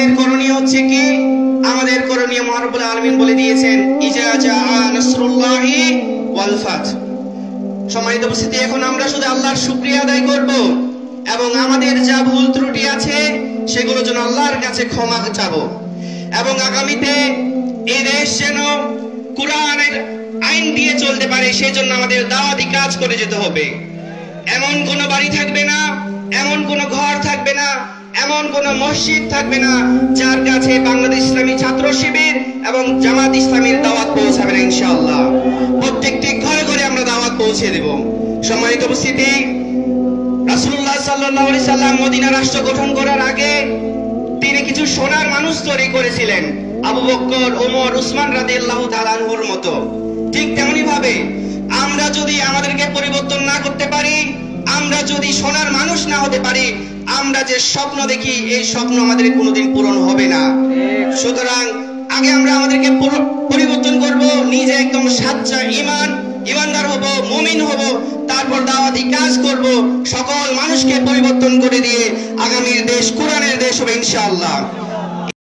আমাদের করণীয় হচ্ছে কি? আমাদের করণীয় মহান রব্বুল আলামিন বলে দিয়েছেন, ইজা জাআ নাসরুল্লাহি ওয়াল ফাত। সম্মানিত উপস্থিতি, এখন আমরা শুধু আল্লাহর শুকরিয়া আদায় করব এবং আমাদের যা ভুল ত্রুটি আছে সেগুলো যেন আল্লাহর কাছে ক্ষমা চাবো, এবং আগামীতে এই দেশ যেন কোরআনের আইন দিয়ে চলতে পারে সেজন্য আমাদের দাওয়াতি কাজ করে যেতে হবে। এমন কোনো বাড়ি থাকবে না, এমন কোনো ঘর থাকবে না, এমন কোন মসজিদ থাকবে না যার কাছে বাংলাদেশ ইসলামী ছাত্র শিবির এবং জামাত ইসলামীর দাওয়াত পৌঁছাবে না ইনশাআল্লাহ। প্রত্যেকটি ঘরে ঘরে আমরা দাওয়াত পৌঁছে দেব। সম্মানিত উপস্থিতি, রাসূলুল্লাহ সাল্লাল্লাহু আলাইহি সাল্লাম মদিনা রাষ্ট্র গঠন করার আগে তিনি কিছু সোনার মানুষ তৈরি করেছিলেন, আবু বকর, ওমর, উসমান রাদিয়াল্লাহু তাআলা আনহুর মতো। ঠিক তেমনি ভাবে আমরা যদি আমাদেরকে পরিবর্তন না করতে পারি, আমরা যদি সোনার মানুষ না হতে পারি, আমরা যে স্বপ্ন দেখি এই স্বপ্ন আমাদের কোনোদিন পূরণ হবে না। সুতরাং আগে আমরা আমাদেরকে পরিবর্তন করব, নিজে একদম সাচ্চা ইমানদার হব, মুমিন হব, তারপর দাওয়াতি কাজ করব, সকল মানুষকে পরিবর্তন করে দিয়ে আগামীর দেশ কোরআনের দেশ হবে ইনশাআল্লাহ।